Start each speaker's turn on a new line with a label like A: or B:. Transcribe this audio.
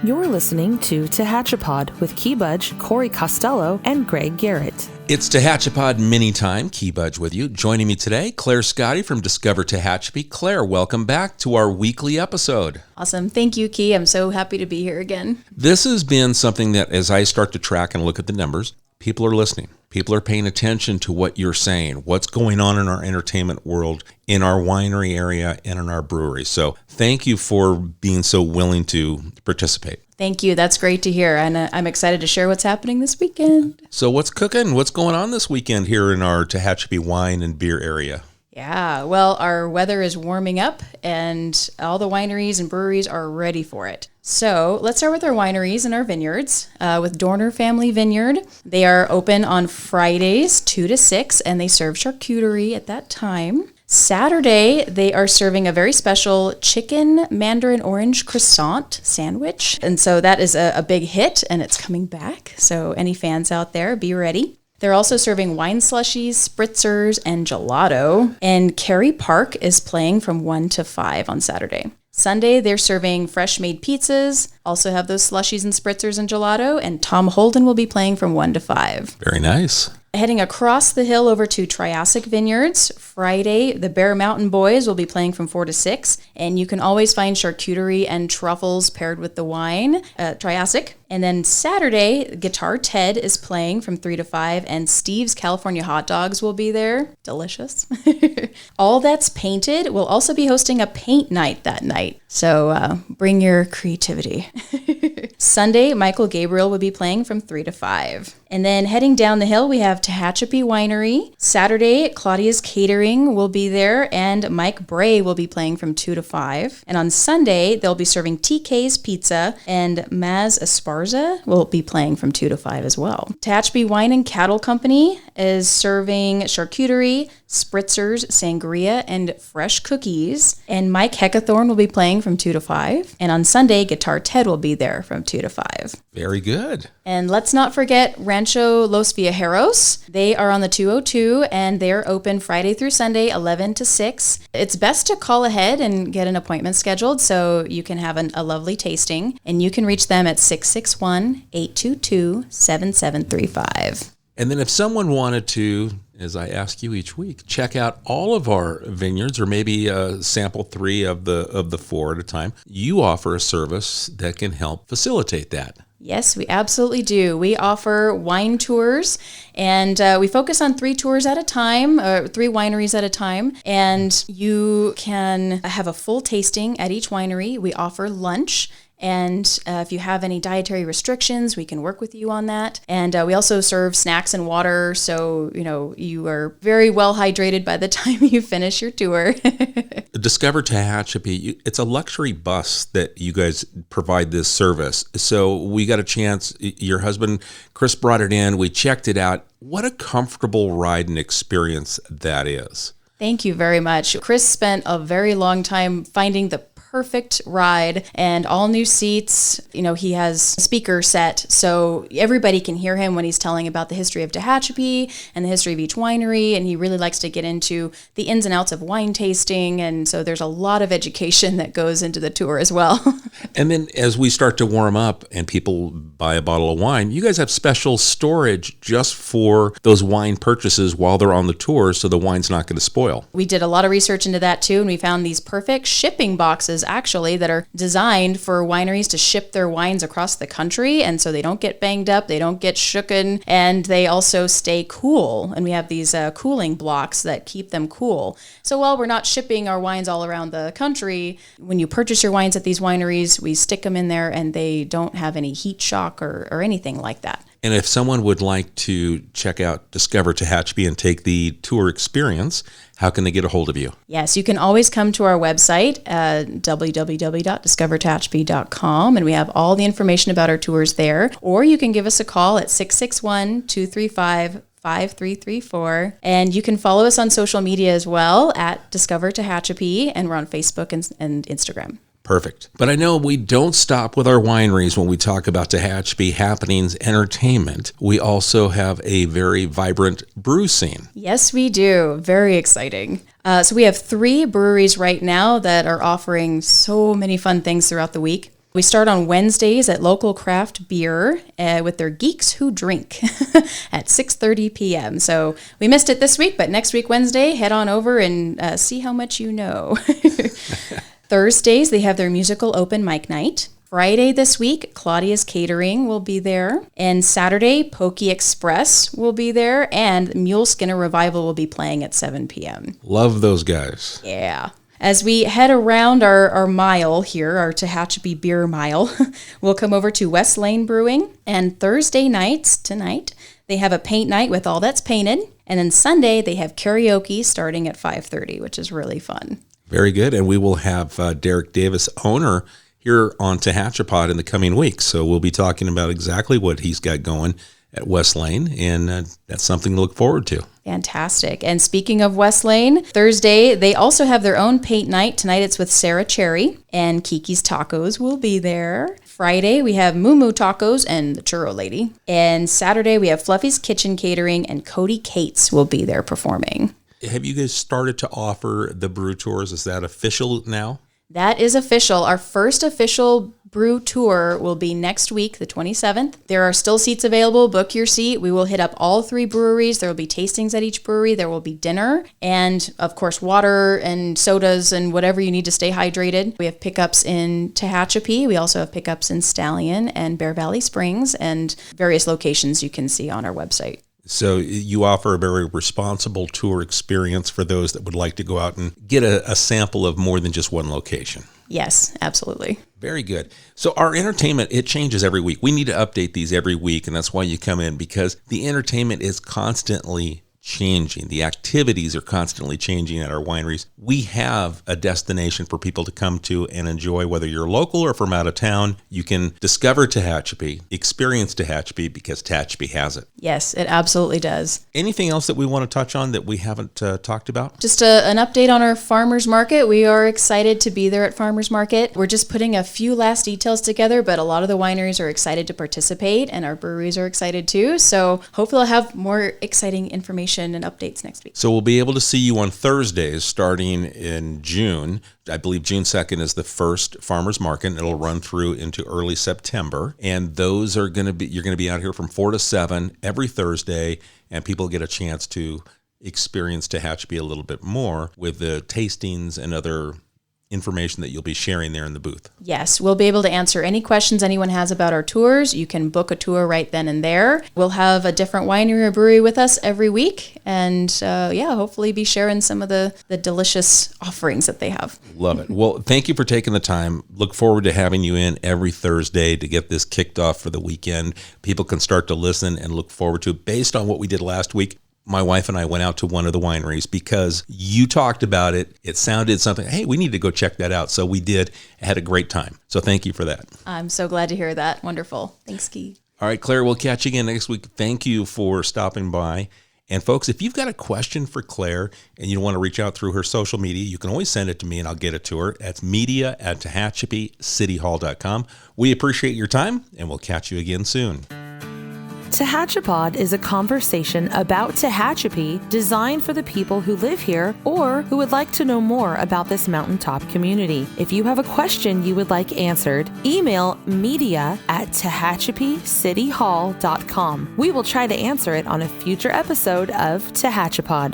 A: You're listening to Tehachapod with Keybudge, Corey Costello, and Greg Garrett.
B: It's Tehachapod mini time. Keybudge with you. Joining me today, Claire Scotty from Discover Tehachapi. Claire, welcome back to our weekly episode.
C: Awesome. Thank you, Key. I'm so happy to be here again.
B: This has been something that, as I start to track and look at the numbers, people are listening. People are paying attention to what you're saying, what's going on in our entertainment world, in our winery area, and in our brewery. So thank you for being so willing to participate.
C: Thank you. That's great to hear. And I'm excited to share what's happening this weekend.
B: So what's cooking? What's going on this weekend here in our Tehachapi wine and beer area?
C: Yeah, well, our weather is warming up and all the wineries and breweries are ready for it. So let's start with our wineries and our vineyards. With Dorner Family Vineyard, they are open on Fridays 2 to 6 and they serve charcuterie at that time. Saturday, they are serving a very special chicken mandarin orange croissant sandwich. And so that is a big hit and it's coming back. So any fans out there, be ready. They're also serving wine slushies, spritzers, and gelato. And Cary Park is playing from 1 to 5 on Saturday. Sunday, they're serving fresh-made pizzas, also have those slushies and spritzers and gelato, and Tom Holden will be playing from 1 to 5.
B: Very nice.
C: Heading across the hill over to Triassic Vineyards, Friday, the Bear Mountain Boys will be playing from 4 to 6, and you can always find charcuterie and truffles paired with the wine at Triassic. And then Saturday, Guitar Ted is playing from 3 to 5, and Steve's California Hot Dogs will be there. Delicious. All That's Painted will also be hosting a paint night that night, so bring your creativity. Sunday, Michael Gabriel will be playing from 3 to 5. And then heading down the hill, we have Tehachapi Winery. Saturday, Claudia's Catering will be there, and Mike Bray will be playing from 2 to 5. And on Sunday, they'll be serving TK's Pizza, and Maz Esparza will be playing from 2 to 5 as well. Tehachapi Wine and Cattle Company is serving charcuterie, spritzers, sangria, and fresh cookies. And Mike Heckathorn will be playing from 2 to 5. And on Sunday, Guitar Ted will be there from 2 to 5.
B: Very good.
C: And let's not forget Rancho Los Viajeros. They are on the 202 and they're open Friday through Sunday, 11 to 6. It's best to call ahead and get an appointment scheduled so you can have a lovely tasting. And you can reach them at 661-822-7735.
B: And then if someone wanted to, as I ask you each week, check out all of our vineyards or maybe sample 3 of the 4 at a time, you offer a service that can help facilitate that.
C: Yes, we absolutely do. We offer wine tours, and we focus on 3 tours at a time, 3 wineries at a time, and you can have a full tasting at each winery. We offer lunch. And if you have any dietary restrictions, we can work with you on that. And we also serve snacks and water, so you are very well hydrated by the time you finish your tour.
B: Discover Tehachapi, it's a luxury bus that you guys provide this service. So we got a chance, your husband, Chris, brought it in, we checked it out. What a comfortable ride and experience that is.
C: Thank you very much. Chris spent a very long time finding the perfect ride and all new seats. He has a speaker set so everybody can hear him when he's telling about the history of Tehachapi and the history of each winery, and he really likes to get into the ins and outs of wine tasting, and so there's a lot of education that goes into the tour as well.
B: And then as we start to warm up and people buy a bottle of wine, you guys have special storage just for those wine purchases while they're on the tour so the wine's not going to spoil.
C: We did a lot of research into that too, and we found these perfect shipping boxes actually that are designed for wineries to ship their wines across the country, and so they don't get banged up, they don't get shooken, and they also stay cool. And we have these cooling blocks that keep them cool. So while we're not shipping our wines all around the country, when you purchase your wines at these wineries, we stick them in there and they don't have any heat shock or anything like that.
B: And if someone would like to check out Discover Tehachapi and take the tour experience, how can they get a hold of you?
C: Yes, you can always come to our website, www.discovertehachapi.com, and we have all the information about our tours there. Or you can give us a call at 661-235-5334. And you can follow us on social media as well at Discover Tehachapi, and we're on Facebook and Instagram.
B: Perfect. But I know we don't stop with our wineries when we talk about Tehachapi happenings, entertainment. We also have a very vibrant brew scene.
C: Yes, we do. Very exciting. So we have 3 breweries right now that are offering so many fun things throughout the week. We start on Wednesdays at Local Craft Beer with their Geeks Who Drink at 6:30 p.m. So we missed it this week, but next week, Wednesday, head on over and see how much you know. Thursdays, they have their musical open mic night. Friday this week, Claudia's Catering will be there. And Saturday, Pokey Express will be there. And Mule Skinner Revival will be playing at 7 p.m.
B: Love those guys.
C: Yeah. As we head around our mile here, our Tehachapi Beer Mile, we'll come over to West Lane Brewing. And Thursday nights, tonight, they have a paint night with All That's Painted. And then Sunday, they have karaoke starting at 5:30, which is really fun.
B: Very good. And we will have Derek Davis, owner, here on Tehachapi in the coming weeks. So we'll be talking about exactly what he's got going at West Lane, and that's something to look forward to.
C: Fantastic. And speaking of West Lane, Thursday, they also have their own paint night. Tonight it's with Sarah Cherry, and Kiki's Tacos will be there. Friday, we have Moo Moo Tacos and the Churro Lady. And Saturday, we have Fluffy's Kitchen Catering, and Cody Cates will be there performing.
B: Have you guys started to offer the brew tours? Is that official now?
C: That is official. Our first official brew tour will be next week, the 27th. There are still seats available. Book your seat. We will hit up all 3 breweries. There will be tastings at each brewery. There will be dinner and, of course, water and sodas and whatever you need to stay hydrated. We have pickups in Tehachapi. We also have pickups in Stallion and Bear Valley Springs and various locations you can see on our website.
B: So you offer a very responsible tour experience for those that would like to go out and get a sample of more than just one location.
C: Yes, absolutely.
B: Very good. So our entertainment, it changes every week. We need to update these every week, and that's why you come in, because the entertainment is constantly changing. The activities are constantly changing at our wineries. We have a destination for people to come to and enjoy, whether you're local or from out of town. You can discover Tehachapi, experience Tehachapi, because Tehachapi has it.
C: Yes, it absolutely does.
B: Anything else that we want to touch on that we haven't talked about?
C: Just an update on our farmers market. We are excited to be there at farmers market. We're just putting a few last details together, but a lot of the wineries are excited to participate, and our breweries are excited too. So hopefully I'll have more exciting information and updates next week.
B: So we'll be able to see you on Thursdays starting in June. I believe June 2nd is the first farmers market, and it'll run through into early September. And those are going to be, you're going to be out here from 4 to 7 every Thursday, and people get a chance to experience Tehachapi a little bit more with the tastings and other information that you'll be sharing there in the booth.
C: Yes, we'll be able to answer any questions anyone has about our tours. You can book a tour right then and there. We'll have a different winery or brewery with us every week, and hopefully be sharing some of the delicious offerings that they have.
B: Love it. Well, thank you for taking the time. Look forward to having you in every Thursday to get this kicked off for the weekend. People can start to listen and look forward to it. Based on what we did last week, my wife and I went out to one of the wineries because you talked about it. It sounded something, hey, we need to go check that out. So we did. Had a great time. So thank you for that.
C: I'm so glad to hear that. Wonderful. Thanks, Key.
B: All right, Claire, we'll catch you again next week. Thank you for stopping by. And folks, if you've got a question for Claire and you want to reach out through her social media, you can always send it to me and I'll get it to her. That's media@TehachapiCityHall.com. We appreciate your time, and we'll catch you again soon.
A: Tehachapod is a conversation about Tehachapi designed for the people who live here or who would like to know more about this mountaintop community. If you have a question you would like answered, email media@TehachapiCityHall.com. We will try to answer it on a future episode of Tehachapod.